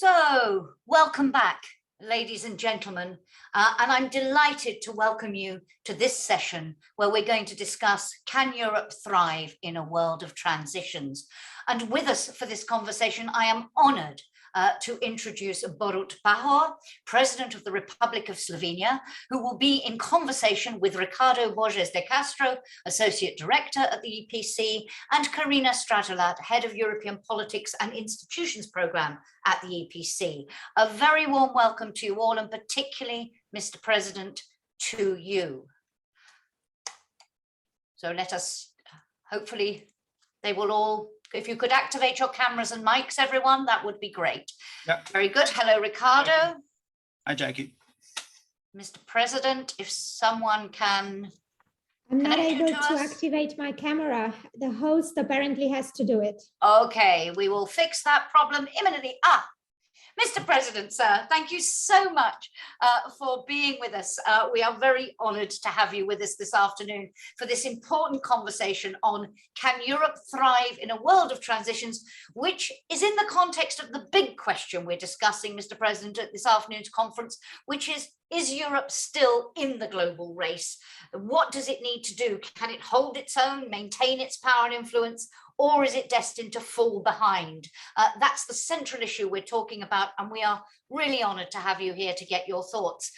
So, welcome back, ladies and gentlemen, and I'm delighted to welcome you to this session where we're going to discuss, can Europe thrive in a world of transitions? And with us for this conversation, I am honoured to introduce Borut Pahor, President of the Republic of Slovenia, who will be in conversation with Ricardo Borges de Castro, Associate Director at the EPC, and Corina Stratulat, Head of European Politics and Institutions Programme at the EPC. A very warm welcome to you all, and particularly, Mr. President, to you. So let us, hopefully, they will all, if you could activate your cameras and mics, everyone, that would be great. Yeah. Very good. Hello, Ricardo. Hi, Jackie. Mr. President, if someone can I'm not connect you able to us. activate my camera. The host apparently has to do it. Okay, we will fix that problem imminently. Mr. President, sir, thank you so much for being with us. We are very honoured to have you with us this afternoon for this important conversation on can Europe thrive in a world of transitions, which is in the context of the big question we're discussing, Mr. President, at this afternoon's conference, which is Europe still in the global race? What does it need to do? Can it hold its own, maintain its power and influence, or is it destined to fall behind? That's the central issue we're talking about, and we are really honoured to have you here to get your thoughts.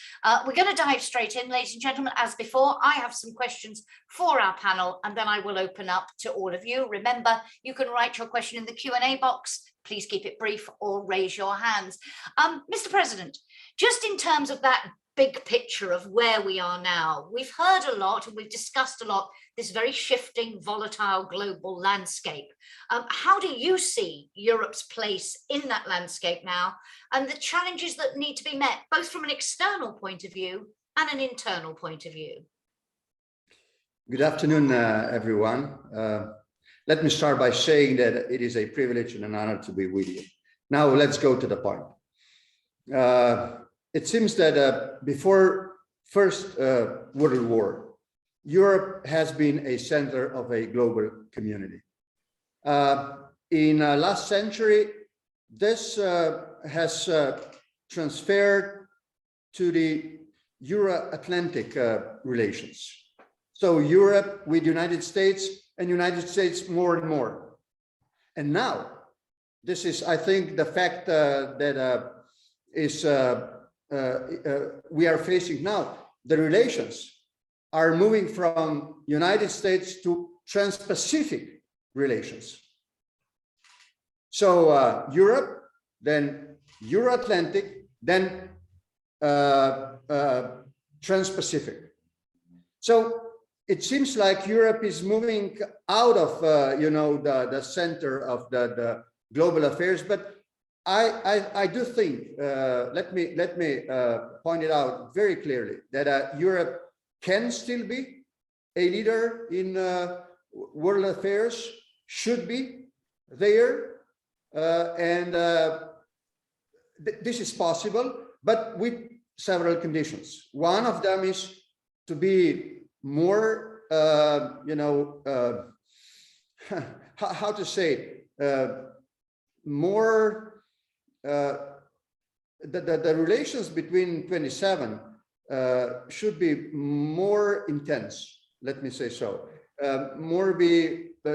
We're going to dive straight in, ladies and gentlemen. As before, I have some questions for our panel, and then I will open up to all of you. Remember, you can write your question in the Q&A box. Please keep it brief or raise your hands. Mr. President, just in terms of that big picture of where we are now, we've heard a lot and we've discussed a lot this very shifting, volatile global landscape. How do you see Europe's place in that landscape now, and the challenges that need to be met, both from an external point of view and an internal point of view? Good afternoon, everyone. Let me start by saying that it is a privilege and an honor to be with you. Now let's go to the point. It seems that before First World War, Europe has been a center of a global community. In last century, this has transferred to the Euro-Atlantic relations. So Europe with United States and United States more and more. And now, this is, I think, the fact that we are facing now. The relations are moving from United States to Trans-Pacific relations. So Europe, then Euro-Atlantic, then Trans-Pacific. So it seems like Europe is moving out of the center of the global affairs, but I do think, let me point it out very clearly, that Europe can still be a leader in world affairs, should be there, and this is possible, but with several conditions. One of them is to be more, how to say, more. The relations between 27 should be more intense, let me say so.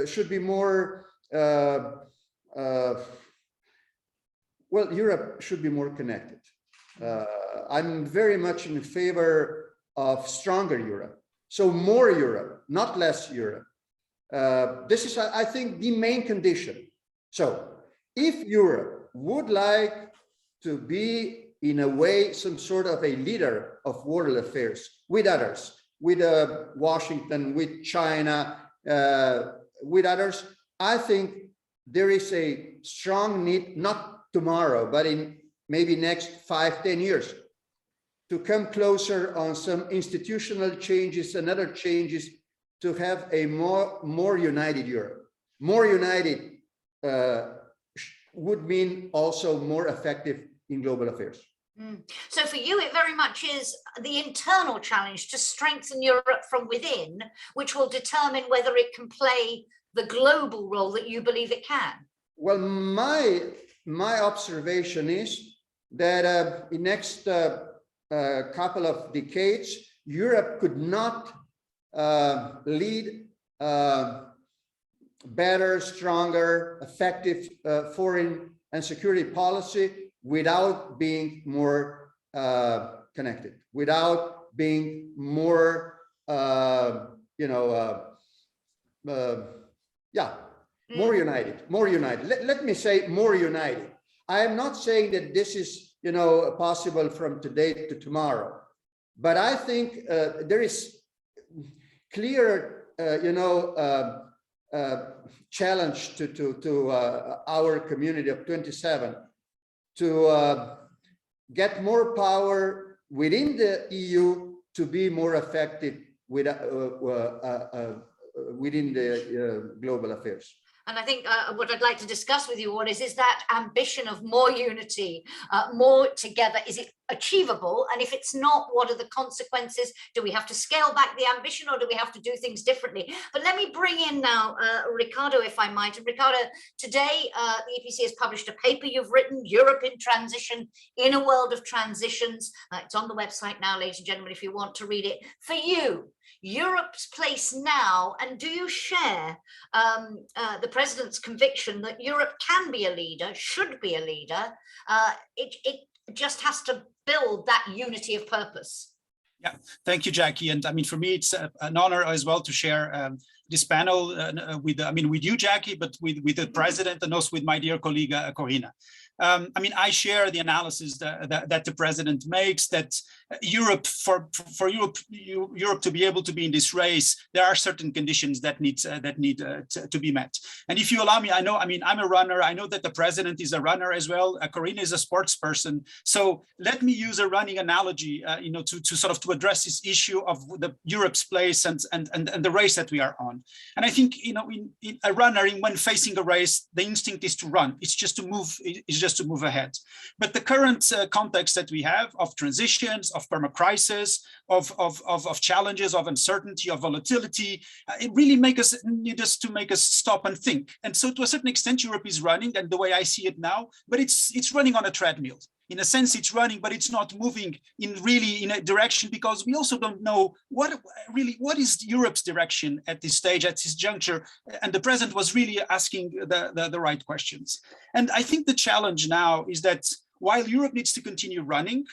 Should be more, well, Europe should be more connected. I'm very much in favor of stronger Europe. So more Europe, not less Europe. This is, I think, the main condition. So if Europe would like to be, in a way, some sort of a leader of world affairs with others, with Washington, with China, with others, I think there is a strong need, not tomorrow, but in maybe next 5-10 years, to come closer on some institutional changes and other changes to have a more united Europe. More united would mean also more effective in global affairs. So for you, it very much is the internal challenge to strengthen Europe from within, which will determine whether it can play the global role that you believe it can. Well, my my observation is that in next couple of decades, Europe could not lead better, stronger, effective foreign and security policy without being more connected, without being more, more united, more united. Let me say more united. I am not saying that this is, possible from today to tomorrow, but I think there is clear, challenge to our community of 27 to get more power within the EU to be more effective within the global affairs. And I think what I'd like to discuss with you all is that ambition of more unity, more together, is it achievable? And if it's not, what are the consequences? Do we have to scale back the ambition, or do we have to do things differently? But let me bring in now Ricardo, if I might. And Ricardo, today the EPC has published a paper you've written, Europe in Transition, in a World of Transitions. It's on the website now, ladies and gentlemen, if you want to read it. For you, Europe's place now, and do you share the President's conviction that Europe can be a leader, should be a leader? It just has to build that unity of purpose. Yeah, thank you, Jackie. And I mean, for me, it's an honor as well to share this panel with you, Jackie, but with the President and also with my dear colleague, Corina. I mean, I share the analysis that the President makes, that Europe, for Europe to be able to be in this race, there are certain conditions that need to be met. And if you allow me, I'm a runner. I know that the President is a runner as well. Corina is a sports person. So let me use a running analogy, to sort of to address this issue of the Europe's place and the race that we are on. And I think, in a runner, when facing a race, the instinct is to run. It's just to move. It's just to move ahead. But the current context that we have of transitions, of permacrisis, of challenges, of uncertainty, of volatility, it really need us to make us stop and think. And so to a certain extent, Europe is running, and the way I see it now, but it's running on a treadmill. In a sense, it's running, but it's not moving in a direction, because we also don't know what is Europe's direction at this stage, at this juncture. And the President was really asking the right questions. And I think the challenge now is that while Europe needs to continue running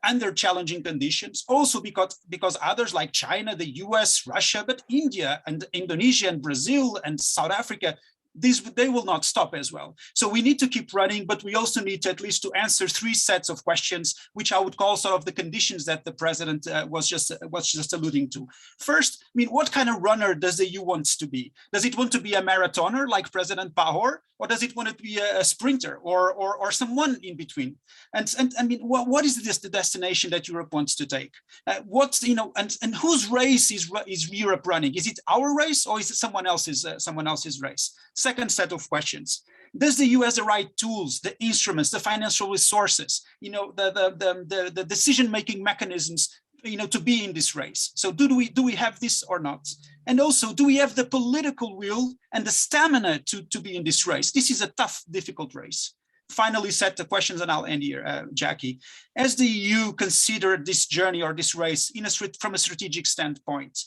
under challenging conditions, also because others like China, the US, Russia, but India and Indonesia and Brazil and South Africa, they will not stop as well. So we need to keep running, but we also need to at least to answer three sets of questions, which I would call sort of the conditions that the President was just alluding to. First, I mean, what kind of runner does the EU want to be? Does it want to be a marathoner like President Pahor, or does it want to be a sprinter or someone in between? And I mean, what is the destination that Europe wants to take? And whose race is Europe running? Is it our race, or is it someone else's race? Second set of questions: does the EU have the right tools, the instruments, the financial resources, the decision-making mechanisms, to be in this race? So do we have this or not? And also, do we have the political will and the stamina to be in this race? This is a tough, difficult race. Finally, set the questions, and I'll end here, Jackie. As the EU considered this journey or this race from a strategic standpoint,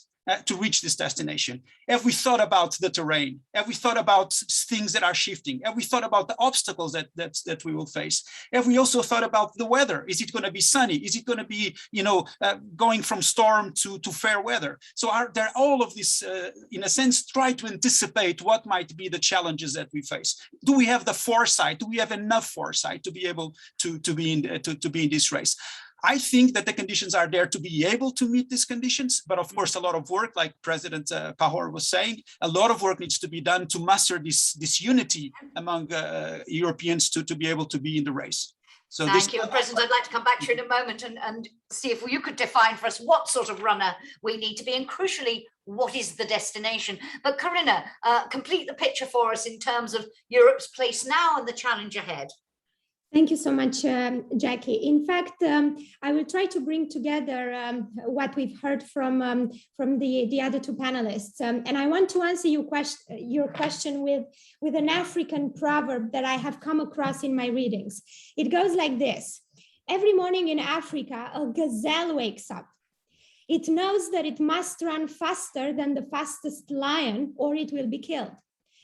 to reach this destination? Have we thought about the terrain? Have we thought about things that are shifting? Have we thought about the obstacles that we will face? Have we also thought about the weather? Is it going to be sunny? Is it going to be, going from storm to fair weather? So are there all of this, in a sense, try to anticipate what might be the challenges that we face? Do we have the foresight? Do we have enough foresight to be able to be in this race? I think that the conditions are there to be able to meet these conditions, but of course, a lot of work, like President Pahor was saying, a lot of work needs to be done to muster this unity among Europeans to be able to be in the race. So Thank you, President. I'd like to come back to you in a moment and see if you could define for us what sort of runner we need to be, and crucially, what is the destination? But Corina, complete the picture for us in terms of Europe's place now and the challenge ahead. Thank you so much, Jackie. In fact, I will try to bring together what we've heard from the other two panelists. And I want to answer your question with an African proverb that I have come across in my readings. It goes like this. Every morning in Africa, a gazelle wakes up. It knows that it must run faster than the fastest lion or it will be killed.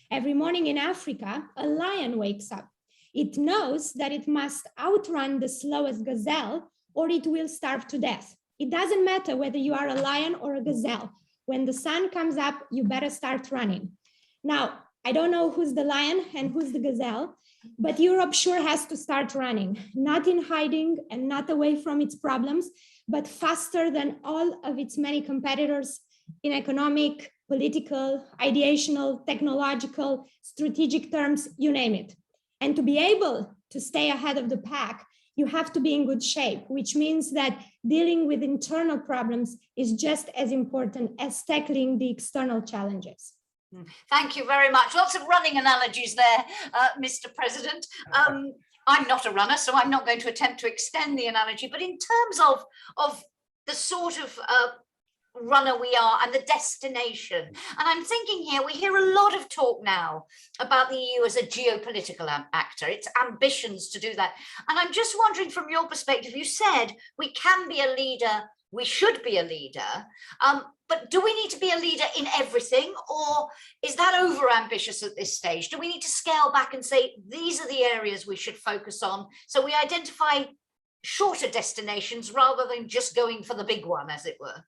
Every morning in Africa, a lion wakes up. It knows that it must outrun the slowest gazelle or it will starve to death. It doesn't matter whether you are a lion or a gazelle. When the sun comes up, you better start running. Now, I don't know who's the lion and who's the gazelle, but Europe sure has to start running, not in hiding and not away from its problems, but faster than all of its many competitors in economic, political, ideational, technological, strategic terms, you name it. And to be able to stay ahead of the pack, you have to be in good shape, which means that dealing with internal problems is just as important as tackling the external challenges. Thank you very much. Lots of running analogies there, Mr. President. I'm not a runner, so I'm not going to attempt to extend the analogy, but in terms of the sort of runner we are and the destination. And I'm thinking here, we hear a lot of talk now about the EU as a geopolitical actor, its ambitions to do that. And I'm just wondering from your perspective, you said we can be a leader, we should be a leader, but do we need to be a leader in everything, or is that over ambitious at this stage? Do we need to scale back and say, these are the areas we should focus on? So we identify shorter destinations rather than just going for the big one, as it were.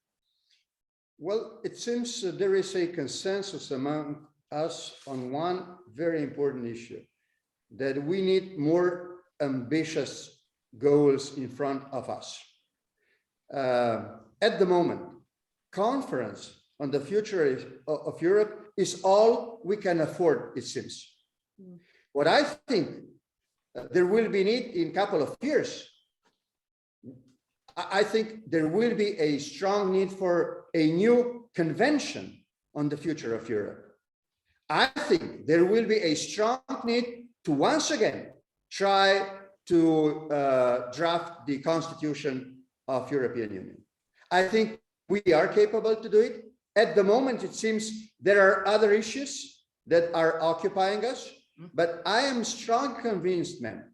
Well, it seems there is a consensus among us on one very important issue, that we need more ambitious goals in front of us. At the moment, conference on the future of Europe is all we can afford, it seems. What I think there will be need in a couple of years, I think there will be a strong need for a new convention on the future of Europe. I think there will be a strong need to once again try to draft the Constitution of European Union. I think we are capable to do it. At the moment, it seems there are other issues that are occupying us, but I am strongly convinced, man,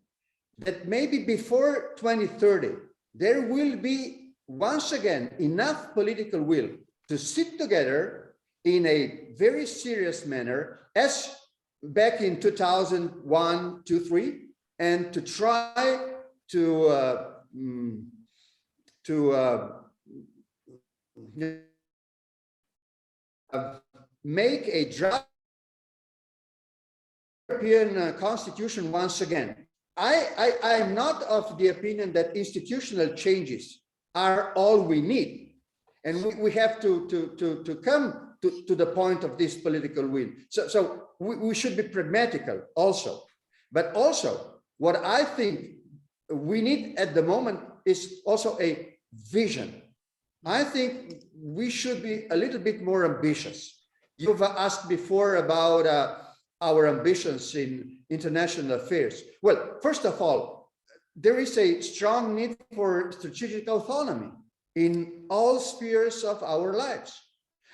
that maybe before 2030, there will be once again enough political will to sit together in a very serious manner as back in 2001, 2, 3, and to try to make a draft European Constitution once again. I'm not of the opinion that institutional changes are all we need, and we have to come to the point of this political will. So we should be pragmatical also, but also what I think we need at the moment is also a vision. I think we should be a little bit more ambitious. You've asked before about our ambitions in international affairs. Well, first of all, there is a strong need for strategic autonomy in all spheres of our lives.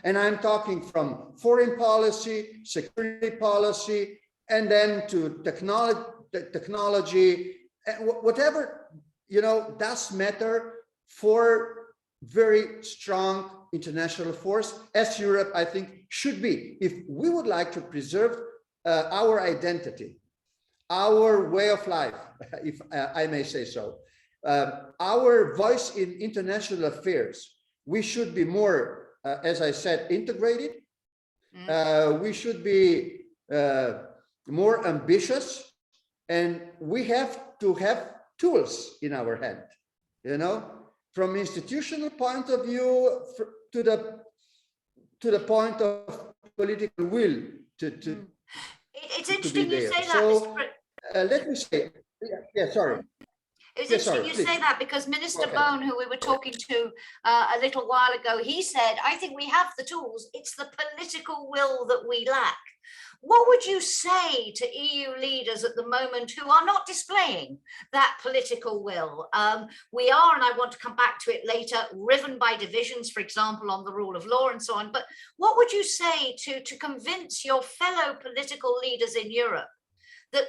And I'm talking from foreign policy, security policy, and then to technology, whatever, does matter for very strong international force, as Europe, I think, should be, if we would like to preserve our identity, our way of life, if I may say so, our voice in international affairs. We should be more, as I said, integrated. We should be more ambitious, and we have to have tools in our hand, from institutional point of view to the point of political will to it's interesting you say that. So let me say, sorry. It's Yeah, interesting sorry, you please. say that because Minister Okay. Bone, who we were talking to a little while ago, he said, I think we have the tools. It's the political will that we lack. What would you say to EU leaders at the moment who are not displaying that political will? We are, and I want to come back to it later, riven by divisions, for example, on the rule of law and so on. But what would you say to convince your fellow political leaders in Europe that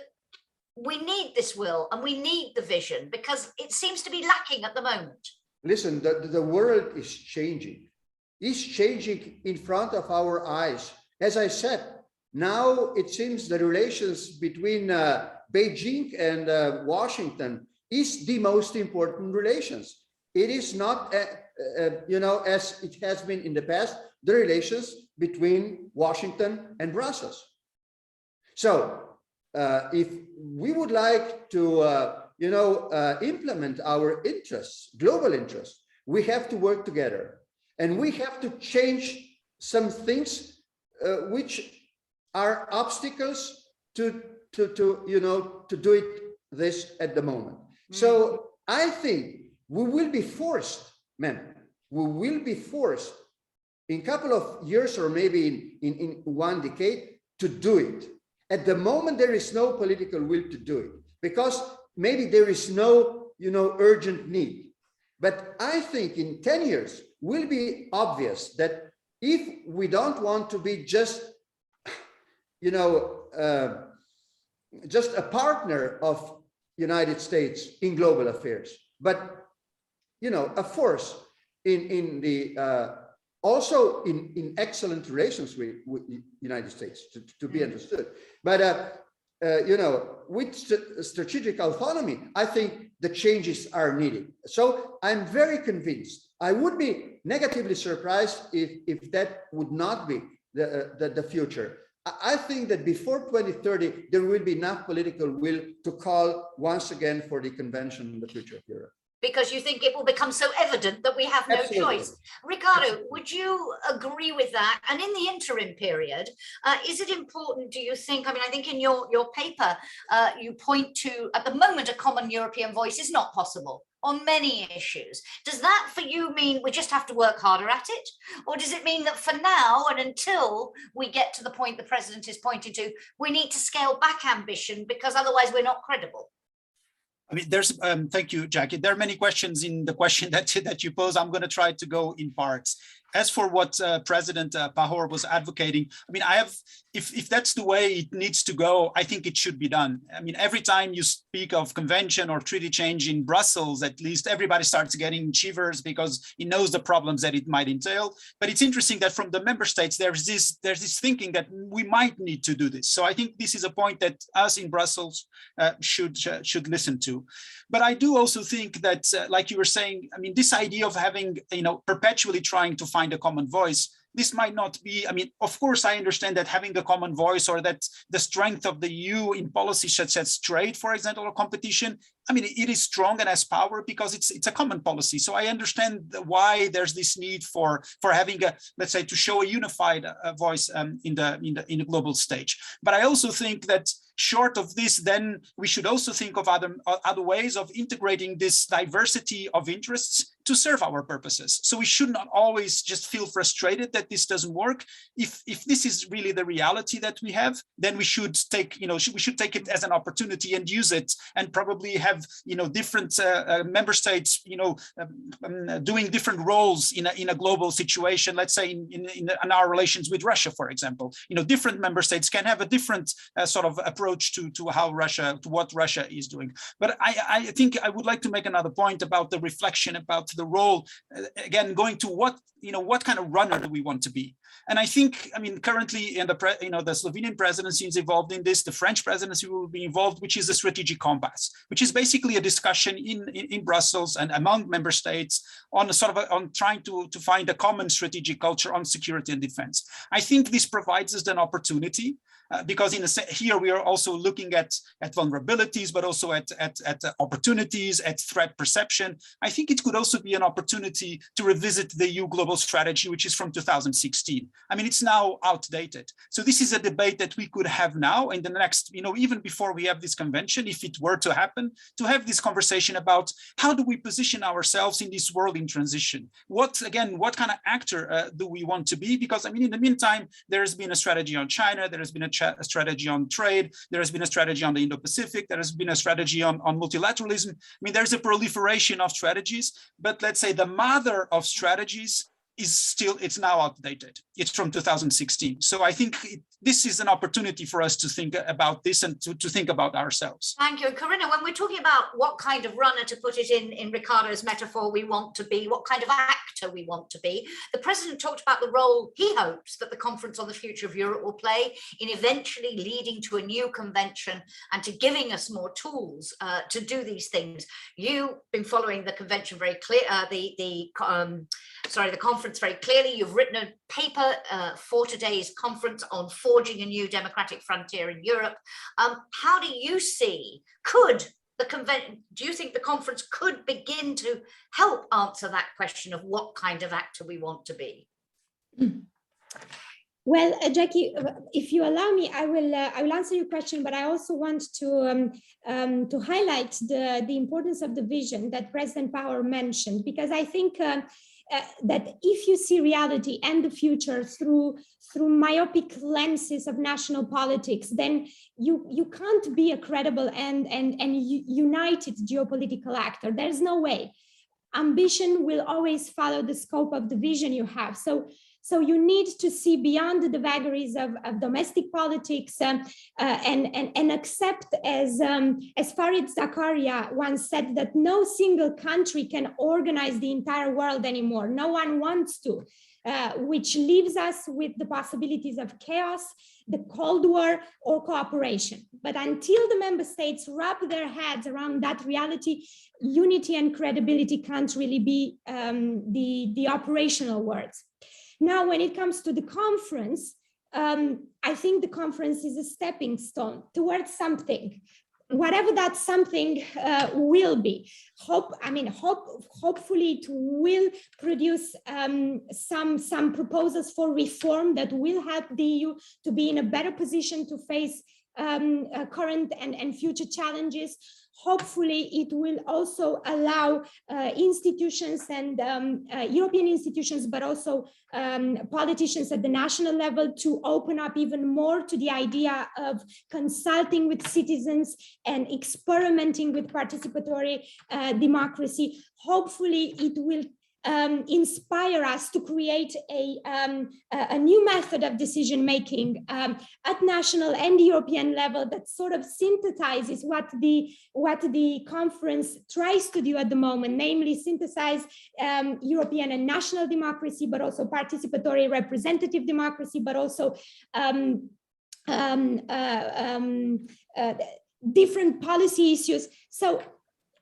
we need this will and we need the vision, because it seems to be lacking at the moment? Listen, the world is changing. It's changing in front of our eyes. As I said, now it seems the relations between Beijing and Washington is the most important relations. It is not, as it has been in the past, the relations between Washington and Brussels. So if we would like to, implement our interests, global interests, we have to work together, and we have to change some things which are obstacles to do it this at the moment. So I think we will be forced, we will be forced in a couple of years or maybe in 1 decade to do it. At the moment, there is no political will to do it because maybe there is no, urgent need. But I think in 10 years will be obvious that if we don't want to be just just a partner of United States in global affairs, but a force in the also in excellent relations with the United States to be understood. But with strategic autonomy, I think the changes are needed. So I'm very convinced. I would be negatively surprised if that would not be the future. I think that before 2030, there will be enough political will to call once again for the convention on the future of Europe. Because you think it will become so evident that we have no Absolutely. choice. Ricardo, would you agree with that? And in the interim period, is it important, do you think, I think in your paper, you point to, at the moment, a common European voice is not possible on many issues. Does that for you mean we just have to work harder at it? Or does it mean that for now and until we get to the point the president is pointing to, we need to scale back ambition because otherwise we're not credible? There's, thank you, Jackie. There are many questions in the question that you pose. I'm going to try to go in parts. As for what President Pahor was advocating, if that's the way it needs to go, I think it should be done. Every time you speak of convention or treaty change in Brussels, at least everybody starts getting shivers because it knows the problems that it might entail. But it's interesting that from the member states, there's this thinking that we might need to do this. So I think this is a point that us in Brussels should listen to. But I do also think that, like you were saying, this idea of having, perpetually trying to find a common voice, this might not be, of course, I understand that having a common voice or that the strength of the EU in policy such as trade, for example, or competition, it is strong and has power because it's a common policy. So I understand why there's this need for having a, let's say, to show a unified voice in the global stage. But I also think that short of this, then we should also think of other ways of integrating this diversity of interests to serve our purposes. So we should not always just feel frustrated that this doesn't work. If this is really the reality that we have, then we should take, we should take it as an opportunity and use it, and probably have, different member states, doing different roles in a global situation. Let's say in our relations with Russia, for example, different member states can have a different sort of approach to what Russia is doing. But I think I would like to make another point about the reflection about the role, again, going to what kind of runner do we want to be? And I think, currently in the Slovenian presidency is involved in this, the French presidency will be involved, which is a strategic compass, which is basically a discussion in Brussels and among member states on on trying to find a common strategic culture on security and defense. I think this provides us an opportunity because here we are also looking at vulnerabilities, but also at opportunities, at threat perception. I think it could also be an opportunity to revisit the EU global strategy, which is from 2016. I mean, it's now outdated. So this is a debate that we could have now in the next, even before we have this convention, if it were to happen, to have this conversation about how do we position ourselves in this world in transition? What kind of actor do we want to be? Because I mean, in the meantime, there has been a strategy on China, there has been a strategy on trade, there has been a strategy on the Indo-Pacific, there has been a strategy on multilateralism. I mean, there's a proliferation of strategies, but let's say the mother of strategies it's now outdated. It's from 2016. So I think this is an opportunity for us to think about this and to think about ourselves. Thank you. And Corina, when we're talking about what kind of runner, to put it in Ricardo's metaphor, we want to be, what kind of actor we want to be, the president talked about the role he hopes that the Conference on the Future of Europe will play in eventually leading to a new convention and to giving us more tools to do these things. You've been following the convention very clear, the conference very clearly. You've written a paper for today's conference on forging a new democratic frontier in Europe. How do you see, do you think the conference could begin to help answer that question of what kind of actor we want to be? Well, Jackie, if you allow me, I will answer your question, but I also want to highlight the importance of the vision that President Pahor mentioned, because I think that if you see reality and the future through myopic lenses of national politics, then you can't be a credible and united geopolitical actor. There's no way. Ambition will always follow the scope of the vision you have. So you need to see beyond the vagaries of domestic politics and accept, as Farid Zakaria once said, that no single country can organize the entire world anymore. No one wants to, which leaves us with the possibilities of chaos, the Cold War, or cooperation. But until the member states wrap their heads around that reality, unity and credibility can't really be the operational words. Now, when it comes to the conference, I think the conference is a stepping stone towards something, whatever that something will be. Hopefully it will produce some proposals for reform that will help the EU to be in a better position to face current and future challenges. Hopefully, it will also allow institutions and European institutions, but also politicians at the national level to open up even more to the idea of consulting with citizens and experimenting with participatory democracy. Hopefully, it will inspire us to create a new method of decision making at national and European level that sort of synthesizes what the conference tries to do at the moment, namely synthesize European and national democracy, but also participatory representative democracy, but also different policy issues. So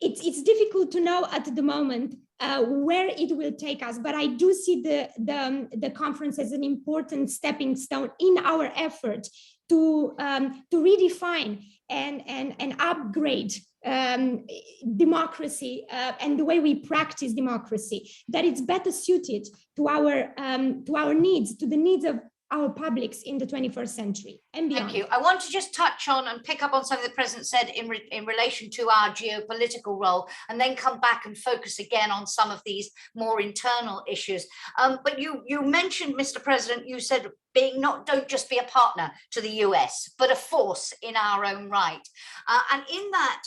it's difficult to know at the moment where it will take us, but I do see the conference as an important stepping stone in our effort to redefine and upgrade democracy and the way we practice democracy, that it's better suited to our needs, to the needs of our publics in the 21st century and beyond. Thank you. I want to just touch on and pick up on something the President said in relation to our geopolitical role, and then come back and focus again on some of these more internal issues. But you mentioned, Mr. President, you said don't just be a partner to the US, but a force in our own right. And in that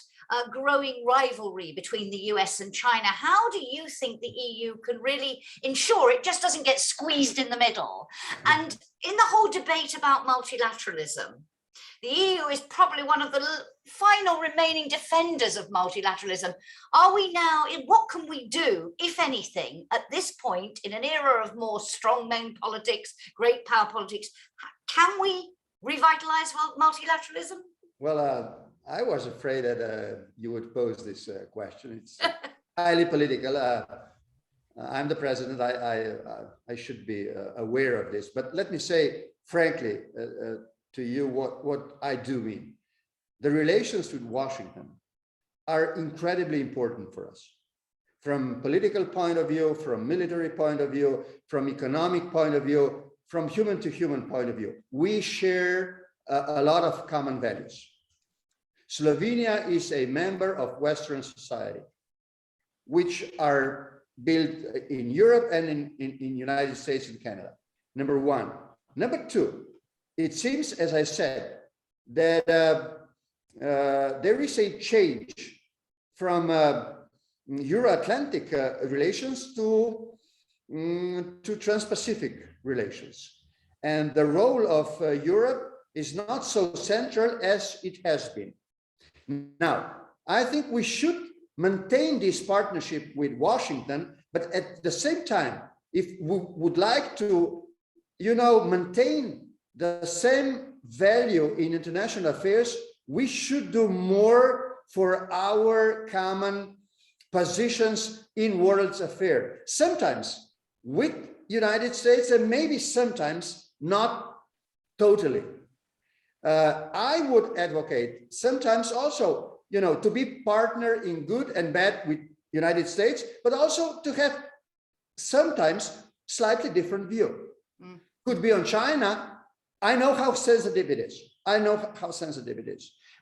growing rivalry between the US and China, how do you think the EU can really ensure it just doesn't get squeezed in the middle? And in the whole debate about multilateralism, the EU is probably one of the final remaining defenders of multilateralism. Are we now, what can we do, if anything, at this point in an era of more strongman politics, great power politics? Can we revitalize multilateralism? Well, I was afraid that you would pose this question. It's highly political. I'm the president. I should be aware of this. But let me say, frankly, to you what I do mean. The relations with Washington are incredibly important for us. From political point of view, from military point of view, from economic point of view, from human to human point of view. We share a lot of common values. Slovenia is a member of Western society, which are built in Europe and in United States and Canada, number one. Number two, it seems, as I said, that there is a change from Euro-Atlantic relations to Trans-Pacific relations. And the role of Europe is not so central as it has been. Now, I think we should maintain this partnership with Washington, but at the same time, if we would like to, maintain the same value in international affairs, we should do more for our common positions in world affairs. Sometimes with United States and maybe sometimes not totally. I would advocate sometimes also, to be partner in good and bad with United States, but also to have sometimes slightly different view. Could be on China. I know how sensitive it is.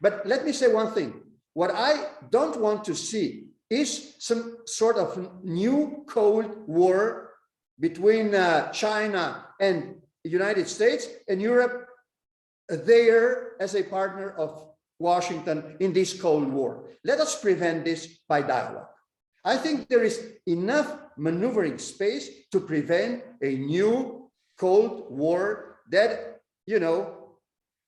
But let me say one thing. What I don't want to see is some sort of new Cold War between China and the United States and Europe there as a partner of Washington in this Cold War. Let us prevent this by dialogue. I think there is enough maneuvering space to prevent a new Cold War that,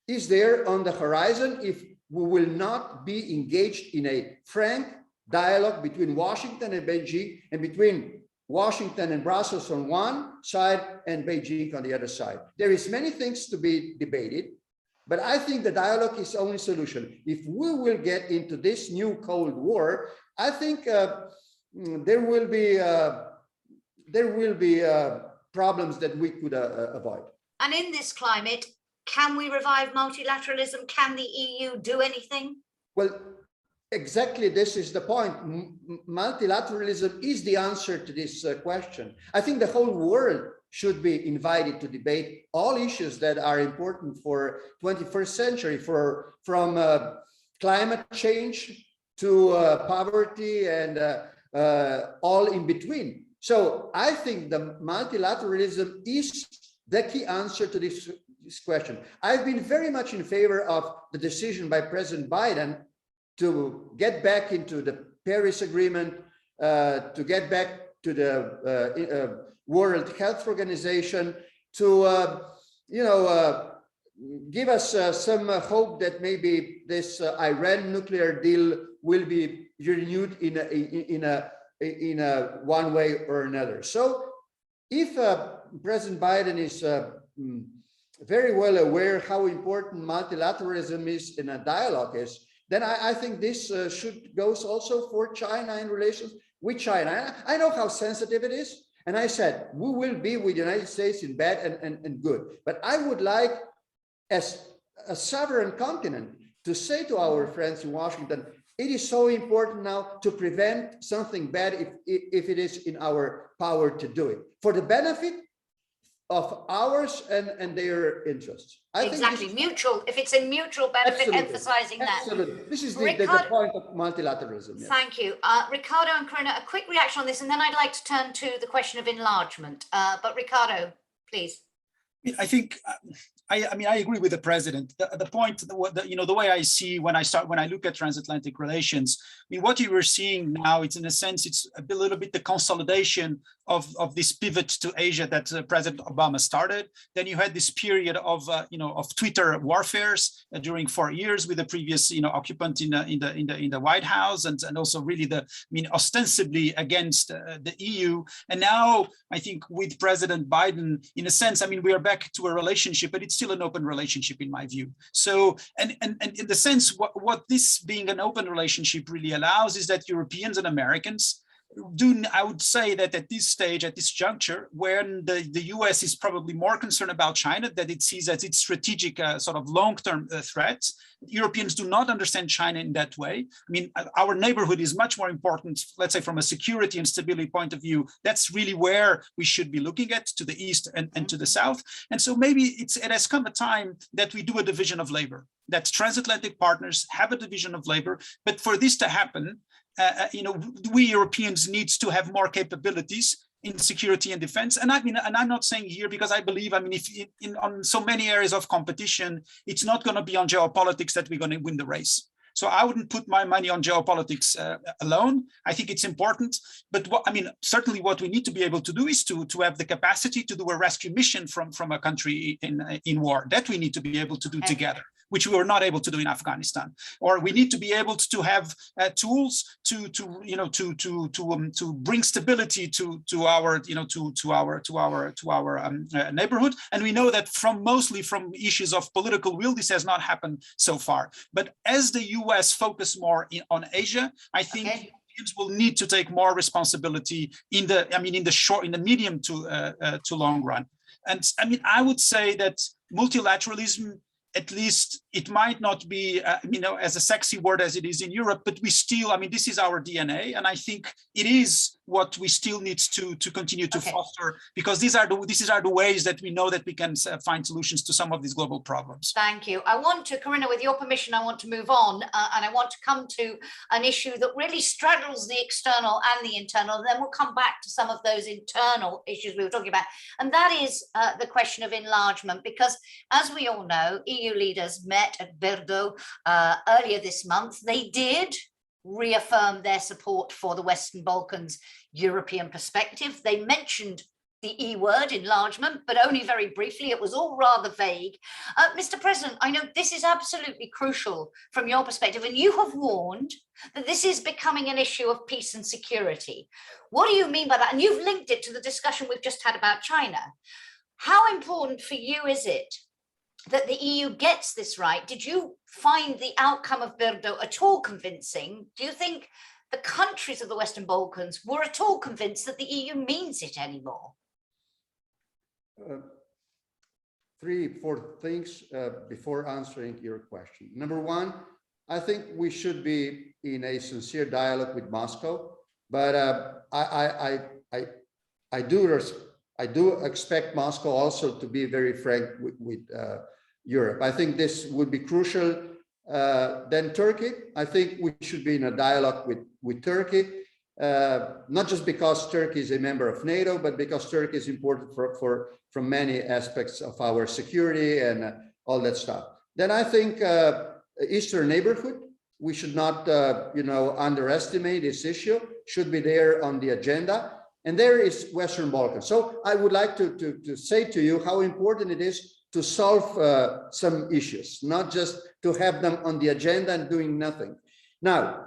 is there on the horizon if we will not be engaged in a frank dialogue between Washington and Beijing, and between Washington and Brussels on one side and Beijing on the other side. There is many things to be debated, but I think the dialogue is the only solution. If we will get into this new Cold War, I think there will be problems that we could avoid. And in this climate, can we revive multilateralism? Can the EU do anything? Well, exactly, this is the point. Multilateralism is the answer to this question. I think the whole world should be invited to debate all issues that are important for 21st century, from climate change to poverty and all in between. So I think the multilateralism is the key answer to this question. I've been very much in favor of the decision by President Biden to get back into the Paris Agreement, to get back to the World Health Organization, to give us some hope that maybe this Iran nuclear deal will be renewed in a one way or another. So if President Biden is very well aware how important multilateralism is in a dialogue is, then I think this should goes also for China in relations with China. I know how sensitive it is. And I said, we will be with the United States in bad and good. But I would like, as a sovereign continent, to say to our friends in Washington, it is so important now to prevent something bad if it is in our power to do it, for the benefit of ours and their interests. Exactly, mutual. If it's in mutual benefit, absolutely, emphasizing that. Absolutely. This is the point of multilateralism. Yes. Thank you. Ricardo and Corina, a quick reaction on this, and then I'd like to turn to the question of enlargement. But Ricardo, please. I think, I agree with the president. The point, the way I see when I look at transatlantic relations, what you were seeing now, it's in a sense, it's a little bit the consolidation of this pivot to Asia that President Obama started. Then you had this period of Twitter warfares during 4 years with the previous occupant in the White House, and also really ostensibly against the EU. And now I think with President Biden, in a sense, we are back to a relationship, but it's still an open relationship in my view. So, and in the sense, what this being an open relationship really allows is that Europeans and Americans I would say that at this stage, at this juncture, when the US is probably more concerned about China, that it sees as its strategic sort of long-term threat, Europeans do not understand China in that way. I mean, our neighborhood is much more important, let's say, from a security and stability point of view. That's really where we should be looking at, to the east and to the south. And so maybe it has come a time that we do a division of labor, that transatlantic partners have a division of labor. But for this to happen, you know, we Europeans need to have more capabilities in security and defense. And I mean, and I'm not saying here because I believe, I mean, if on so many areas of competition, it's not going to be on geopolitics that we're going to win the race. So I wouldn't put my money on geopolitics alone. I think it's important, but I mean, certainly what we need to be able to do is to have the capacity to do a rescue mission from a country in war. That we need to be able to do together, which we were not able to do in Afghanistan. Or we need to be able to have tools to bring stability to our neighborhood. And we know that mostly from issues of political will, this has not happened so far. But as the US focus more on Asia, I think Europeans will need to take more responsibility in the medium to long run. And I mean, I would say that multilateralism, at least it might not be, as a sexy word as it is in Europe, but we still, I mean, this is our DNA. And I think it is what we still need to continue to foster, because these are the ways that we know that we can find solutions to some of these global problems. Thank you. I want to, Corina, with your permission, I want to move on and I want to come to an issue that really straddles the external and the internal. And then we'll come back to some of those internal issues we were talking about. And that is the question of enlargement, because as we all know, EU leaders met at Borut earlier this month. They did reaffirm their support for the Western Balkans European perspective. They mentioned the E word, enlargement, but only very briefly. It was all rather vague. Mr. President, I know this is absolutely crucial from your perspective, and you have warned that this is becoming an issue of peace and security. What do you mean by that? And you've linked it to the discussion we've just had about China. How important for you is it that the EU gets this right? Did you find the outcome of Borut at all convincing? Do you think the countries of the Western Balkans were at all convinced that the EU means it anymore? 3-4 things before answering your question. Number one, I think we should be in a sincere dialogue with Moscow, but I do expect Moscow also to be very frank with Europe. I think this would be crucial. Then Turkey, I think we should be in a dialogue with Turkey, not just because Turkey is a member of NATO, but because Turkey is important from many aspects of our security and all that stuff. Then I think Eastern neighborhood, we should not underestimate this issue, should be there on the agenda. And there is Western Balkans. So I would like to say to you how important it is to solve some issues, not just to have them on the agenda and doing nothing. Now,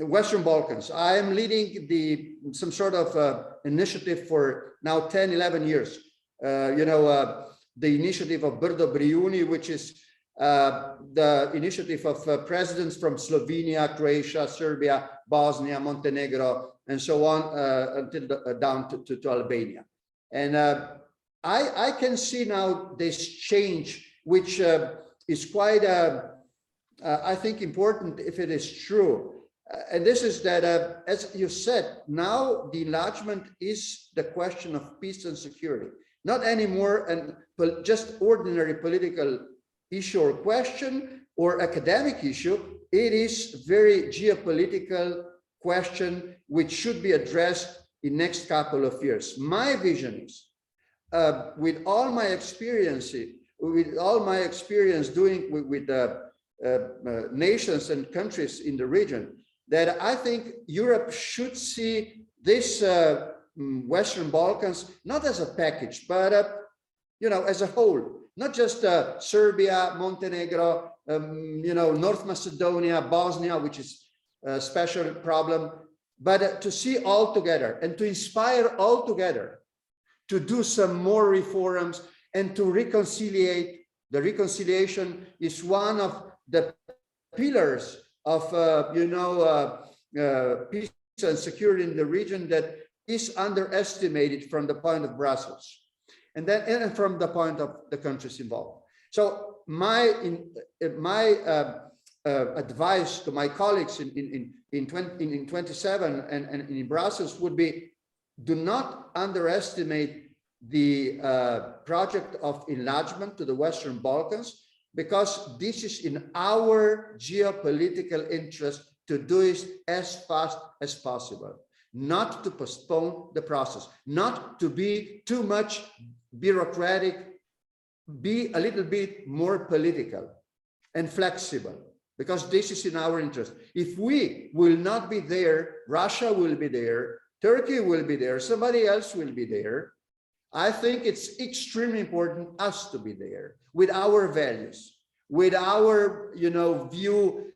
Western Balkans, I am leading some sort of initiative for now 10, 11 years. The initiative of Brdo Brijuni, which is the initiative of presidents from Slovenia, Croatia, Serbia, Bosnia, Montenegro, and so on until down to Albania. And I can see now this change, which is quite, I think, important if it is true. And this is that, as you said, now the enlargement is the question of peace and security, not anymore just ordinary political issue or question or academic issue. It is very geopolitical question which should be addressed in next couple of years. My vision is, with all my experience doing with nations and countries in the region, that I think Europe should see this Western Balkans not as a package, but as a whole, not just Serbia, Montenegro, North Macedonia, Bosnia, which is a special problem, but to see all together and to inspire all together to do some more reforms and to reconciliate. The reconciliation is one of the pillars of peace and security in the region that is underestimated from the point of Brussels, and then and from the point of the countries involved. So my advice to my colleagues in 27 and in Brussels would be: do not underestimate the project of enlargement to the Western Balkans, because this is in our geopolitical interest to do it as fast as possible, not to postpone the process, not to be too much bureaucratic, be a little bit more political and flexible, because this is in our interest. If we will not be there, Russia will be there, Turkey will be there, somebody else will be there. I think it's extremely important us to be there with our values, with our, view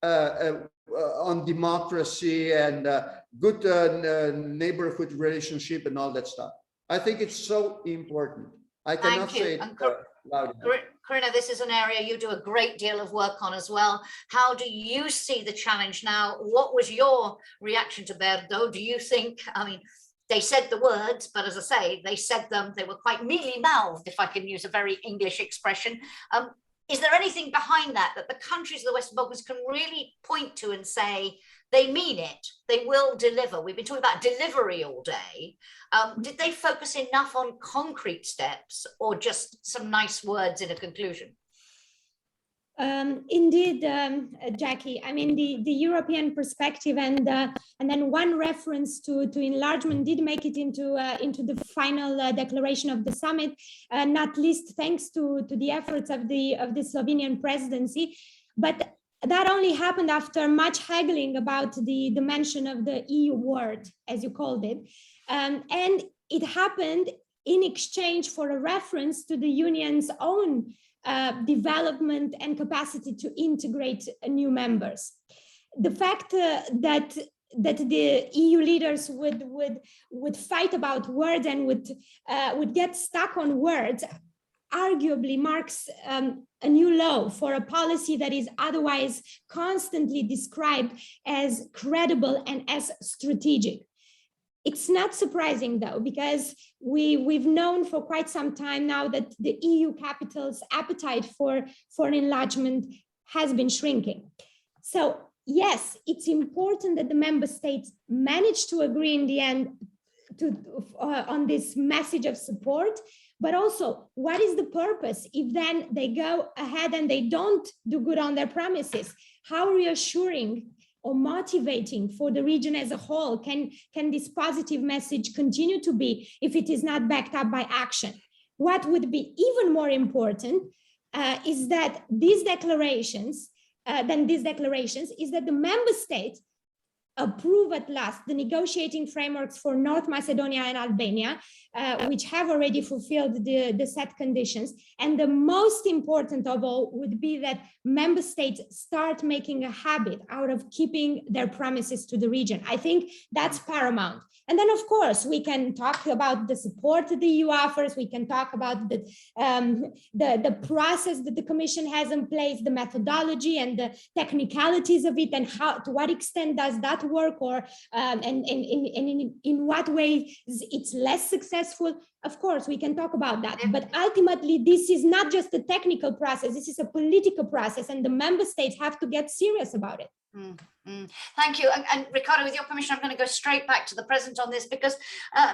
on democracy and good neighborhood relationship and all that stuff. I think it's so important. I cannot say it loud enough. Corina, this is an area you do a great deal of work on as well. How do you see the challenge now? What was your reaction to Berdo? Do you think, they said the words, but as I say, they said them, they were quite mealy-mouthed, if I can use a very English expression. Is there anything behind that the countries of the Western Balkans can really point to and say, they mean it, they will deliver? We've been talking about delivery all day. Did they focus enough on concrete steps or just some nice words in a conclusion? Indeed, Jackie. I mean, the European perspective and then one reference to enlargement did make it into the final declaration of the summit, not least thanks to the efforts of the Slovenian presidency. But that only happened after much haggling about the mention of the EU word, as you called it, and it happened in exchange for a reference to the Union's own development and capacity to integrate new members. The fact that the EU leaders would fight about words and would get stuck on words arguably marks a new low for a policy that is otherwise constantly described as credible and as strategic. It's not surprising, though, because we've known for quite some time now that the EU capital's appetite for enlargement has been shrinking. So, yes, it's important that the member states manage to agree in the end on this message of support, but also, what is the purpose if then they go ahead and they don't do good on their promises? How reassuring or motivating for the region as a whole can this positive message continue to be if it is not backed up by action? What would be even more important is that these declarations, is that the member states approve at last the negotiating frameworks for North Macedonia and Albania, which have already fulfilled the set conditions. And the most important of all would be that member states start making a habit out of keeping their promises to the region. I think that's paramount. And then, of course, we can talk about the support the EU offers. We can talk about the process that the Commission has in place, the methodology and the technicalities of it, and how, to what extent does that work, or and in what way it's less successful. Of course, we can talk about that. But ultimately, this is not just a technical process. This is a political process, and the member states have to get serious about it. Thank you. And Ricardo, with your permission, I'm going to go straight back to the President on this, because,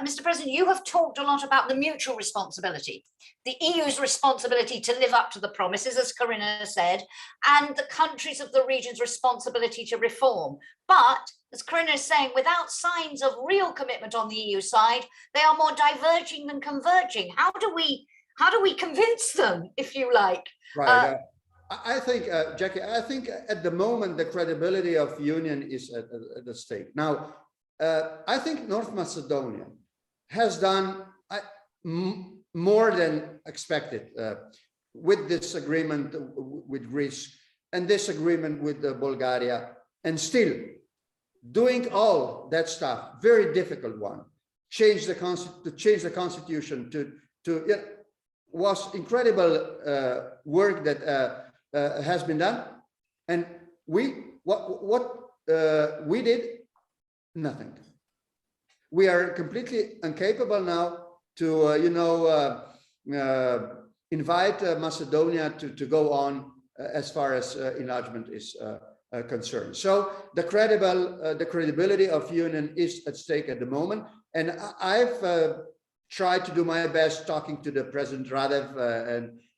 Mr. President, you have talked a lot about the mutual responsibility, the EU's responsibility to live up to the promises, as Corina said, and the countries of the region's responsibility to reform. But, as Corina is saying, without signs of real commitment on the EU side, they are more diverging than converging. How do we convince them, if you like? Right. I think, Jackie, I think at the moment, the credibility of union is at stake. Now, I think North Macedonia has done more than expected with this agreement with Greece and this agreement with Bulgaria, and still doing all that stuff, very difficult one, change the constitution to was incredible work that has been done. And what we did Nothing. We are completely incapable now to, invite Macedonia to go on as far as enlargement is concerned. So the credibility of union is at stake at the moment, and I've tried to do my best talking to the President Radev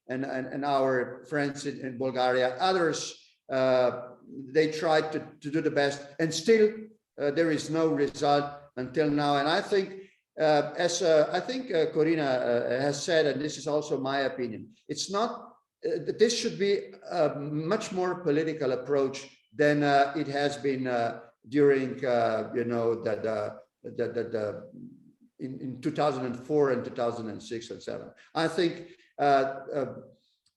and our friends in Bulgaria. Others, they tried to do the best, and still there is no result until now. And I think, I think Corina has said, and this is also my opinion, it's not, this should be a much more political approach than it has been during, in 2004 and 2006 and 7. I think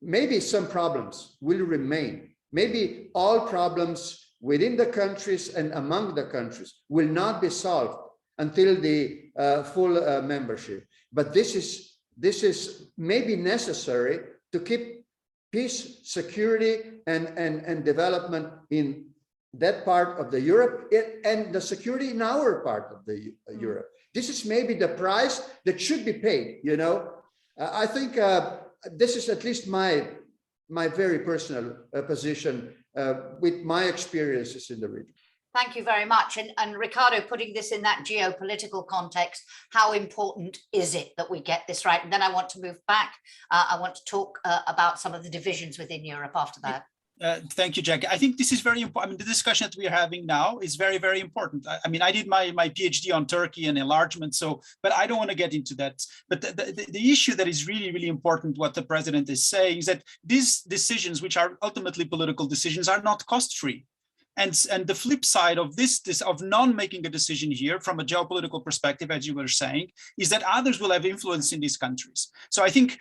maybe some problems will remain. Maybe all problems within the countries and among the countries will not be solved until the full membership. But this is maybe necessary to keep peace, security, and development in that part of the Europe, and the security in our part of the Europe. This is maybe the price that should be paid. I think this is at least my very personal position with my experiences in the region. Thank you very much. And Ricardo, putting this in that geopolitical context, how important is it that we get this right? And then I want to move back. I want to talk about some of the divisions within Europe after that. Thank you, Jackie. I think this is very important. I mean, the discussion that we are having now is very, very important. I mean, I did my PhD on Turkey and enlargement, but I don't want to get into that. But the issue that is really, really important, what the president is saying, is that these decisions, which are ultimately political decisions, are not cost-free. And the flip side of this of non-making a decision here from a geopolitical perspective, as you were saying, is that others will have influence in these countries. So I think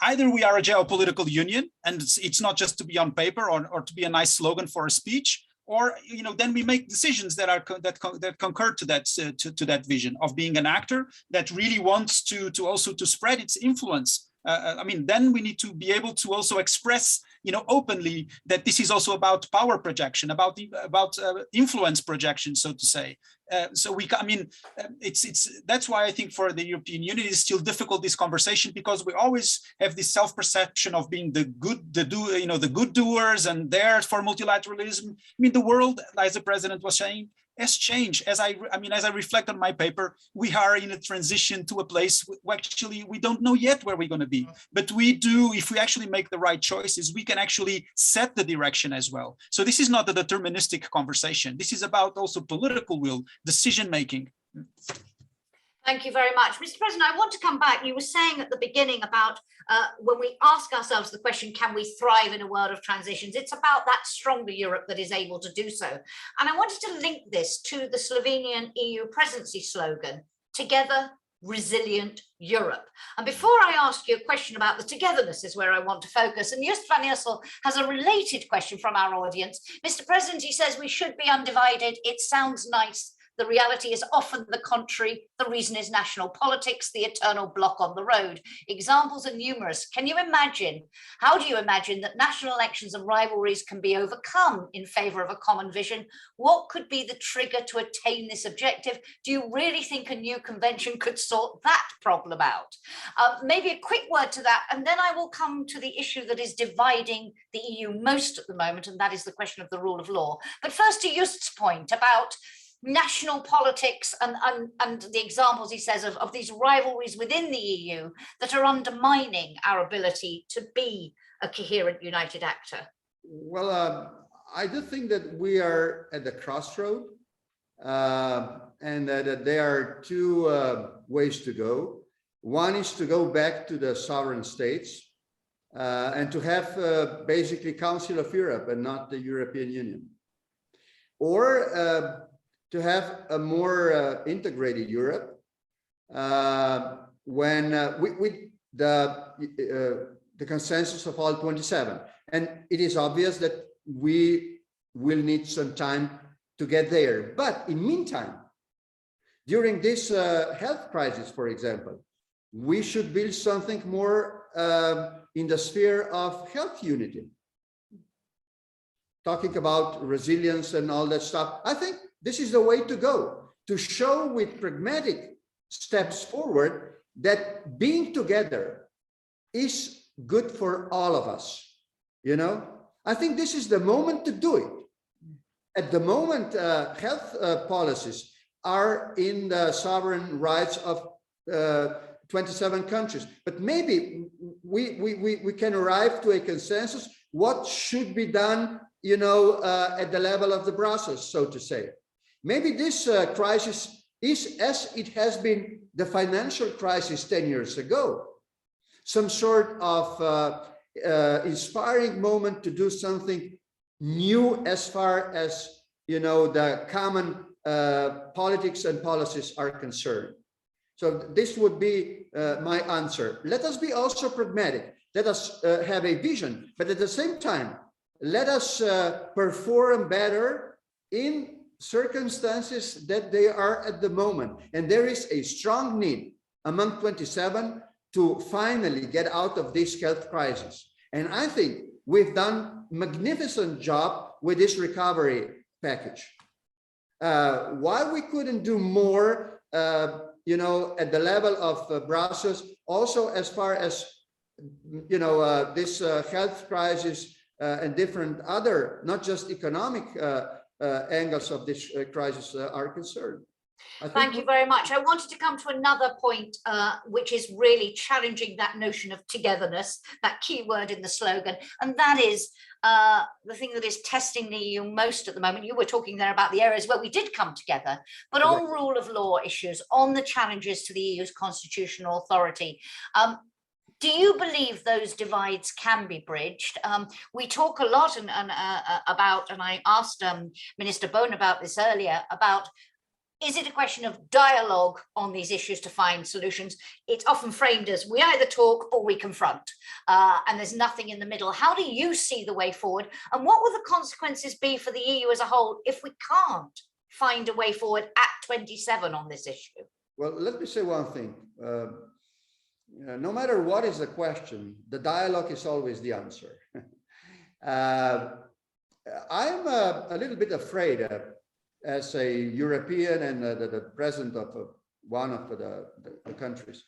either we are a geopolitical union, and it's not just to be on paper or to be a nice slogan for a speech, or then we make decisions that concur to that vision of being an actor that really wants to also spread its influence. Then we need to be able to also express, openly that this is also about power projection, about influence projection, so to say. That's why I think for the European Union it's still difficult, this conversation, because we always have this self-perception of being the good doers and there for multilateralism. I mean, the world, as the president was saying, has changed. As I reflect on my paper, we are in a transition to a place where actually we don't know yet where we're going to be. But we do, if we actually make the right choices, we can actually set the direction as well. So this is not a deterministic conversation. This is about also political will, decision making. Thank you very much. Mr. President, I want to come back. You were saying at the beginning about when we ask ourselves the question, can we thrive in a world of transitions? It's about that stronger Europe that is able to do so. And I wanted to link this to the Slovenian EU presidency slogan, Together, Resilient Europe. And before I ask you a question about the togetherness is where I want to focus. And Just van Eersel has a related question from our audience. Mr. President, he says we should be undivided. It sounds nice. The reality is often the contrary. The reason is national politics, the eternal block on the road. Examples are numerous. Can you imagine, how do you imagine that national elections and rivalries can be overcome in favor of a common vision? What could be the trigger to attain this objective? Do you really think a new convention could sort that problem out? Maybe a quick word to that, and then I will come to the issue that is dividing the EU most at the moment, and that is the question of the rule of law. But first to Just's point about national politics and the examples he says of these rivalries within the EU that are undermining our ability to be a coherent, united actor. Well, I do think that we are at the crossroad and that there are two ways to go. One is to go back to the sovereign states and to have basically Council of Europe and not the European Union. Or to have a more integrated Europe when with the consensus of all 27. And it is obvious that we will need some time to get there. But in meantime, during this health crisis, for example, we should build something more in the sphere of health unity. Talking about resilience and all that stuff, I think This is the way to go, to show with pragmatic steps forward that being together is good for all of us. I think this is the moment to do it. At the moment, health policies are in the sovereign rights of 27 countries, but maybe we can arrive to a consensus what should be done, at the level of the Brussels, so to say. Maybe this crisis is, as it has been the financial crisis 10 years ago, some sort of inspiring moment to do something new as far as, the common politics and policies are concerned. So this would be my answer. Let us be also pragmatic. Let us have a vision, but at the same time, let us perform better in circumstances that they are at the moment. And there is a strong need among 27 to finally get out of this health crisis. And I think we've done a magnificent job with this recovery package. Why we couldn't do more, at the level of Brussels, also as far as, this health crisis and different other, not just economic angles of this crisis are concerned. Thank you very much. I wanted to come to another point, which is really challenging that notion of togetherness, that key word in the slogan, and that is the thing that is testing the EU most at the moment. You were talking there about the areas where we did come together, but on rule of law issues, on the challenges to the EU's constitutional authority. Do you believe those divides can be bridged? We talk a lot about, and I asked Minister Bohn about this earlier, about, is it a question of dialogue on these issues to find solutions? It's often framed as we either talk or we confront, and there's nothing in the middle. How do you see the way forward? And what will the consequences be for the EU as a whole if we can't find a way forward at 27 on this issue? Well, let me say one thing. No matter what is the question, the dialogue is always the answer. I'm a little bit afraid as a European and the president of one of the countries,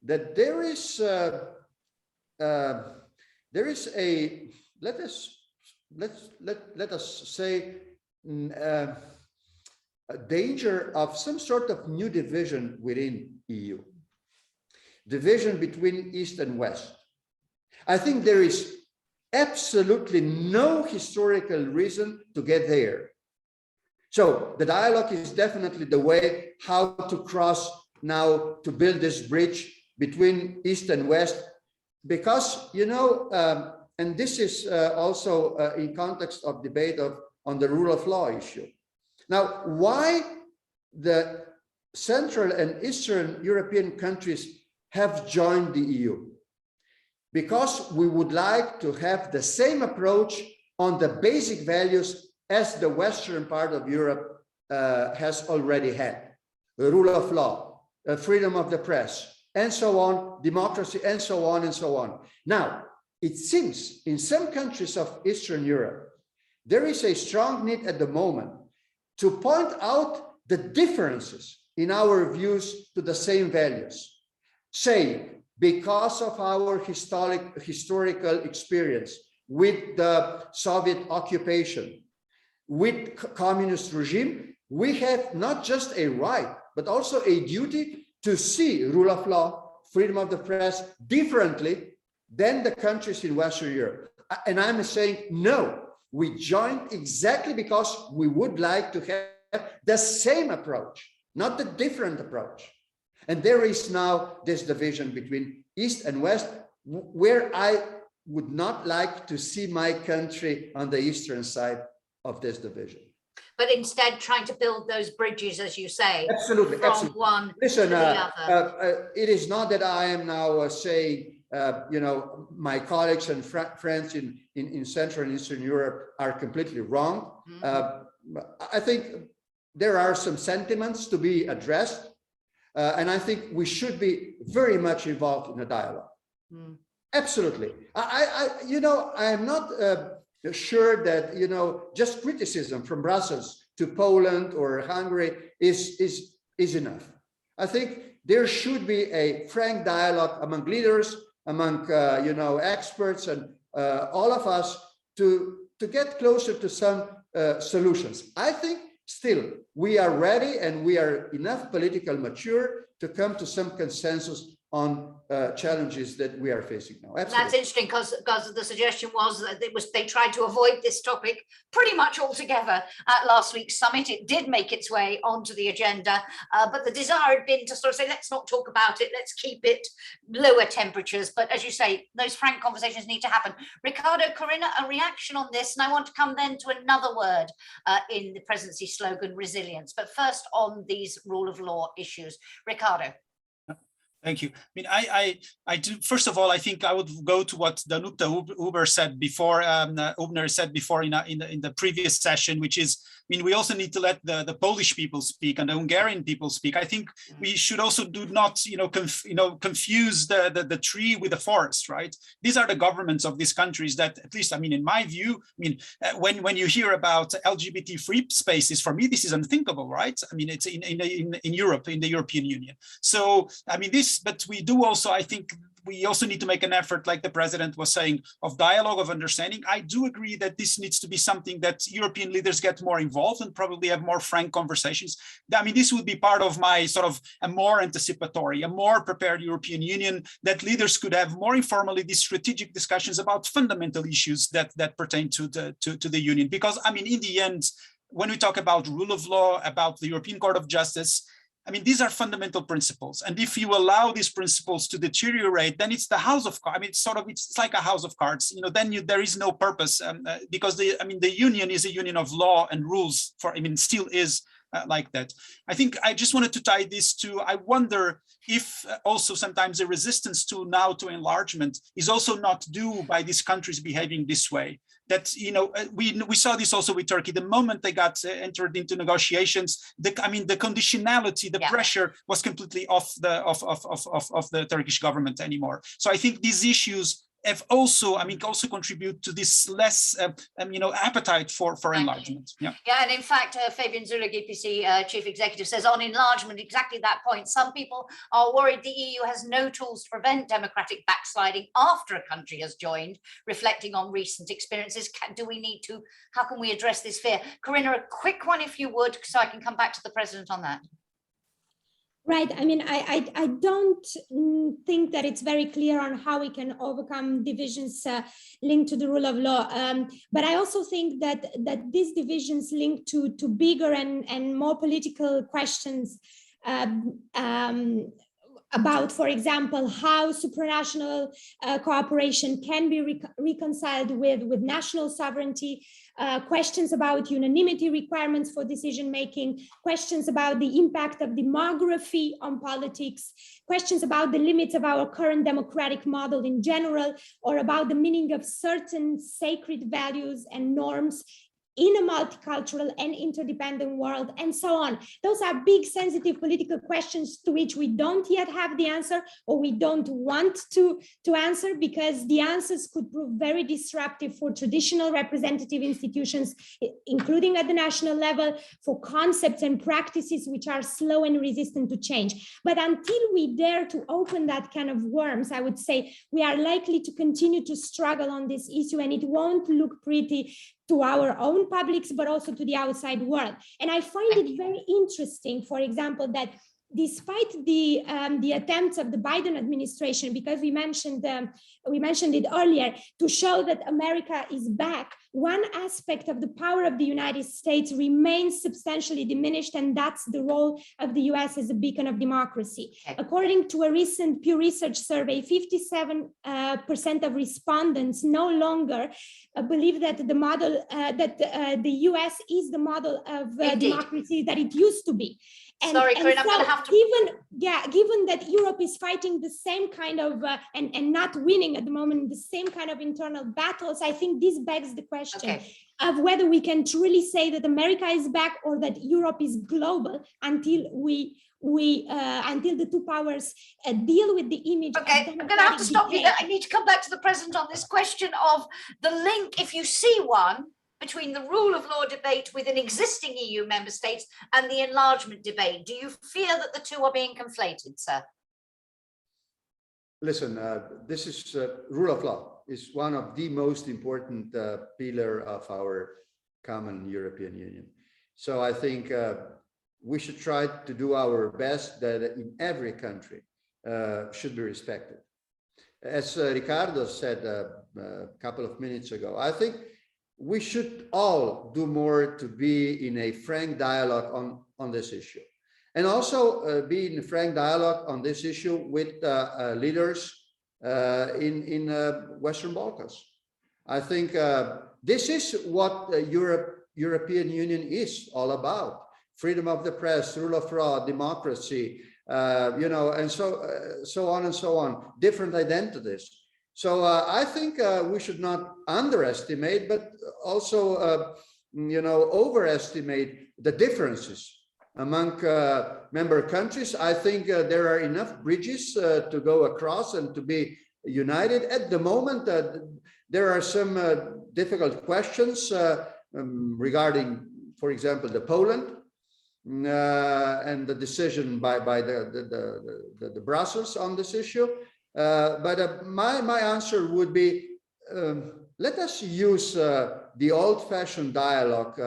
that there is a, let us say, a danger of some sort of new division within EU. Division between East and West. I think there is absolutely no historical reason to get there. So the dialogue is definitely the way how to cross now, to build this bridge between East and West, because, and this is also in context of debate on the rule of law issue. Now, why the Central and Eastern European countries have joined the EU? Because we would like to have the same approach on the basic values as the Western part of Europe has already had. The rule of law, freedom of the press, and so on, democracy, and so on and so on. Now, it seems in some countries of Eastern Europe, there is a strong need at the moment to point out the differences in our views to the same values. Say, because of our historical experience with the Soviet occupation, with communist regime, we have not just a right, but also a duty to see rule of law, freedom of the press differently than the countries in Western Europe. And I'm saying, no, we joined exactly because we would like to have the same approach, not the different approach. And there is now this division between East and West, where I would not like to see my country on the Eastern side of this division. But instead trying to build those bridges, as you say, absolutely, from absolutely. one Listen, to the other. It is not that I am now saying, my colleagues and friends in Central and Eastern Europe are completely wrong. I think there are some sentiments to be addressed. And I think we should be very much involved in a dialogue. Absolutely. I am not sure that, just criticism from Brussels to Poland or Hungary is enough. I think there should be a frank dialogue among leaders, among experts, and all of us to get closer to some solutions. I think still we are ready and we are enough political mature to come to some consensus on challenges that we are facing now. Absolutely. That's interesting because the suggestion was that they tried to avoid this topic pretty much altogether at last week's summit. It did make its way onto the agenda, but the desire had been to sort of say, let's not talk about it, let's keep it lower temperatures. But as you say, those frank conversations need to happen. Ricardo, Corina, a reaction on this, and I want to come then to another word in the presidency slogan, resilience. But first on these rule of law issues. Ricardo. Thank you. I mean, I do. First of all, I think I would go to what Danuta Huber said before. Hubner said before in the previous session, which is, I mean, we also need to let the Polish people speak and the Hungarian people speak. I think we should also do not, confuse the tree with the forest, right? These are the governments of these countries that, at least, I mean, in my view, I mean, when you hear about LGBT free spaces, for me, this is unthinkable, right? I mean, it's in Europe, in the European Union. So, I mean, but we do also, I think, we also need to make an effort, like the president was saying, of dialogue, of understanding. I do agree that this needs to be something that European leaders get more involved and probably have more frank conversations. I mean, this would be part of my sort of a more anticipatory, a more prepared European Union, that leaders could have more informally these strategic discussions about fundamental issues that pertain to the Union. Because, I mean, in the end, when we talk about rule of law, about the European Court of Justice, I mean, these are fundamental principles. And if you allow these principles to deteriorate, then it's the house of cards. I mean, it's like a house of cards, then there is no purpose because the union is a union of law and rules still is like that. I think I just wanted to tie this to, I wonder if also sometimes the resistance to enlargement is also not due by these countries behaving this way. That, we saw this also with Turkey. The moment they got entered into negotiations, the conditionality, the pressure was completely off the Turkish government anymore. So I think these issues have also contribute to this less, appetite for enlargement. Yeah, and in fact, Fabian Zulig, EPC chief executive, says on enlargement, exactly that point. Some people are worried the EU has no tools to prevent democratic backsliding after a country has joined, reflecting on recent experiences. How can we address this fear? Corina, a quick one, if you would, so I can come back to the president on that. Right. I mean, I don't think that it's very clear on how we can overcome divisions linked to the rule of law. But I also think that these divisions linked to bigger and more political questions about, for example, how supranational cooperation can be reconciled with national sovereignty, questions about unanimity requirements for decision-making, questions about the impact of demography on politics, questions about the limits of our current democratic model in general, or about the meaning of certain sacred values and norms in a multicultural and interdependent world, and so on. Those are big, sensitive political questions to which we don't yet have the answer, or we don't want to answer, because the answers could prove very disruptive for traditional representative institutions, including at the national level, for concepts and practices which are slow and resistant to change. But until we dare to open that can of worms, I would say we are likely to continue to struggle on this issue, and it won't look pretty to our own publics, but also to the outside world. And I find it very interesting, for example, that despite the attempts of the Biden administration, because we mentioned it earlier, to show that America is back, one aspect of the power of the United States remains substantially diminished, and that's the role of the US as a beacon of democracy. According to a recent Pew Research survey, 57% of respondents no longer believe that the model the US is the model of democracy that it used to be. Sorry, Corina, I'm going to have to... Given that Europe is fighting the same kind of, and not winning at the moment, the same kind of internal battles, I think this begs the question of whether we can truly say that America is back or that Europe is global until until the two powers deal with the image. Okay, I'm going to have to stop you there. I need to come back to the president on this question of the link, if you see one, between the rule of law debate within existing EU member states and the enlargement debate? Do you fear that the two are being conflated, sir? Listen, this is rule of law is one of the most important pillar of our common European Union. So I think we should try to do our best that in every country should be respected. As Ricardo said a couple of minutes ago, I think we should all do more to be in a frank dialogue on this issue. And also be in frank dialogue on this issue with leaders in Western Balkans. I think this is what European Union is all about: freedom of the press, rule of law, democracy, and so on and so on, different identities. So I think we should not underestimate, but also overestimate the differences among member countries. I think there are enough bridges to go across and to be united. At the moment, there are some difficult questions regarding, for example, the Poland and the decision by the Brussels on this issue. But my answer would be, let us use the old-fashioned dialogue,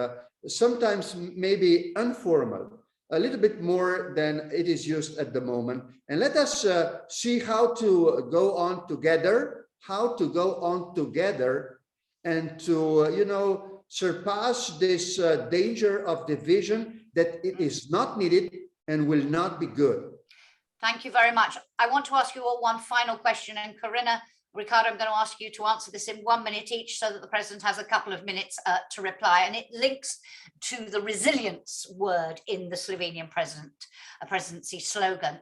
sometimes maybe informal, a little bit more than it is used at the moment. And let us see how to go on together, and to, surpass this danger of division that it is not needed and will not be good. Thank you very much. I want to ask you all one final question, and Corina, Ricardo, I'm going to ask you to answer this in 1 minute each so that the president has a couple of minutes to reply. And it links to the resilience word in the Slovenian presidency slogan.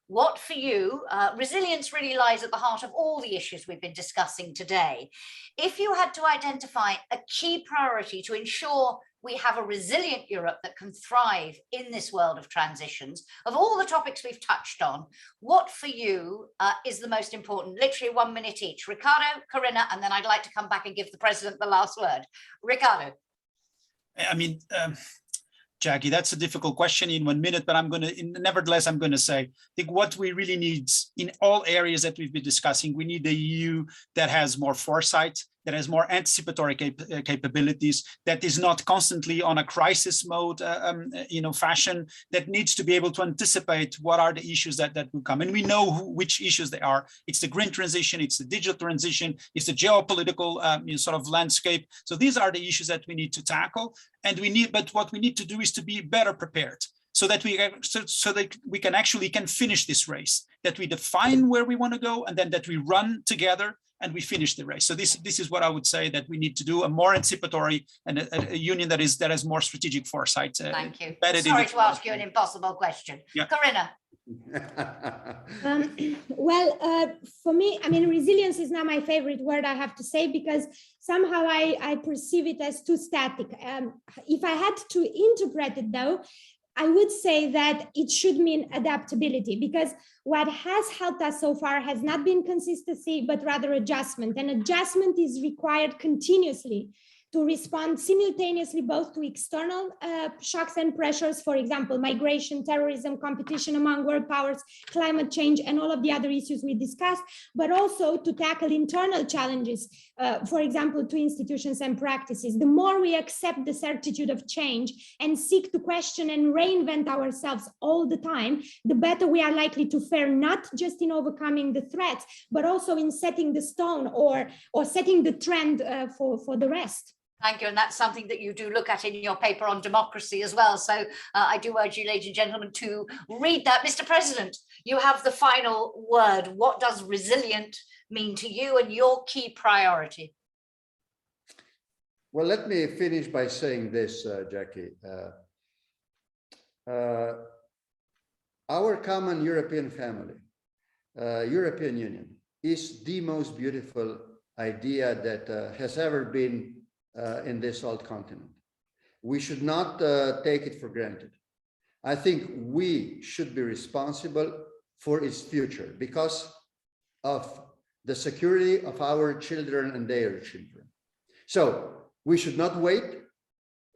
What for you, resilience really lies at the heart of all the issues we've been discussing today. If you had to identify a key priority to ensure we have a resilient Europe that can thrive in this world of transitions, of all the topics we've touched on, what for you is the most important? Literally 1 minute each. Ricardo, Corina, and then I'd like to come back and give the president the last word. Ricardo. I mean, Jackie, that's a difficult question in 1 minute, but nevertheless, I'm going to say, I think what we really need in all areas that we've been discussing, we need a EU that has more foresight, that has more anticipatory capabilities, that is not constantly on a crisis mode, fashion, that needs to be able to anticipate what are the issues that will come. And we know which issues they are. It's the green transition, it's the digital transition, it's the geopolitical sort of landscape. So these are the issues that we need to tackle. And but what we need to do is to be better prepared, so that we can finish this race, that we define where we want to go, and then that we run together and we finish the race. So this is what I would say that we need to do: a more anticipatory and a union that has more strategic foresight. Thank you. Sorry to ask you an impossible question. Yeah. Corina. For me, I mean, resilience is not my favorite word, I have to say, because somehow I perceive it as too static. If I had to interpret it though, I would say that it should mean adaptability, because what has helped us so far has not been consistency, but rather adjustment. And adjustment is required continuously to respond simultaneously both to external shocks and pressures, for example, migration, terrorism, competition among world powers, climate change, and all of the other issues we discussed, but also to tackle internal challenges, for example, to institutions and practices. The more we accept the certitude of change and seek to question and reinvent ourselves all the time, the better we are likely to fare, not just in overcoming the threats, but also in setting the stone or setting the trend for the rest. Thank you. And that's something that you do look at in your paper on democracy as well. So I do urge you, ladies and gentlemen, to read that. Mr. President, you have the final word. What does resilient mean to you and your key priority? Well, let me finish by saying this, Jackie. Our common European family, European Union, is the most beautiful idea that has ever been in this old continent. We should not take it for granted. I think we should be responsible for its future because of the security of our children and their children. So We should not wait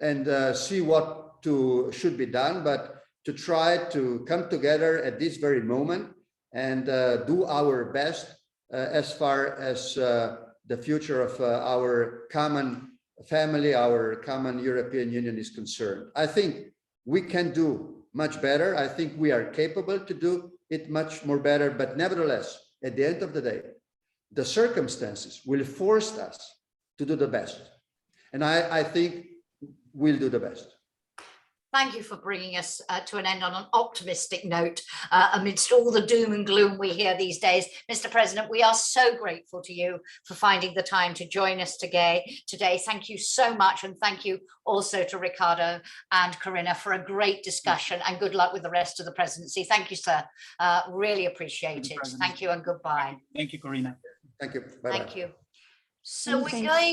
and see what should be done, but to try to come together at this very moment and do our best as far as the future of our common family, our common European Union is concerned. I think we can do much better. I think we are capable to do it much more better, but nevertheless, at the end of the day, the circumstances will force us to do the best. And I think we'll do the best. Thank you for bringing us to an end on an optimistic note amidst all the doom and gloom we hear these days. Mr. President, we are so grateful to you for finding the time to join us today. Thank you so much. And thank you also to Ricardo and Corina for a great discussion, and good luck with the rest of the presidency. Thank you, sir. Really appreciate it. Thank you and goodbye. Thank you, Corina. Thank you. Bye-bye. Thank you. So we're Thanks. going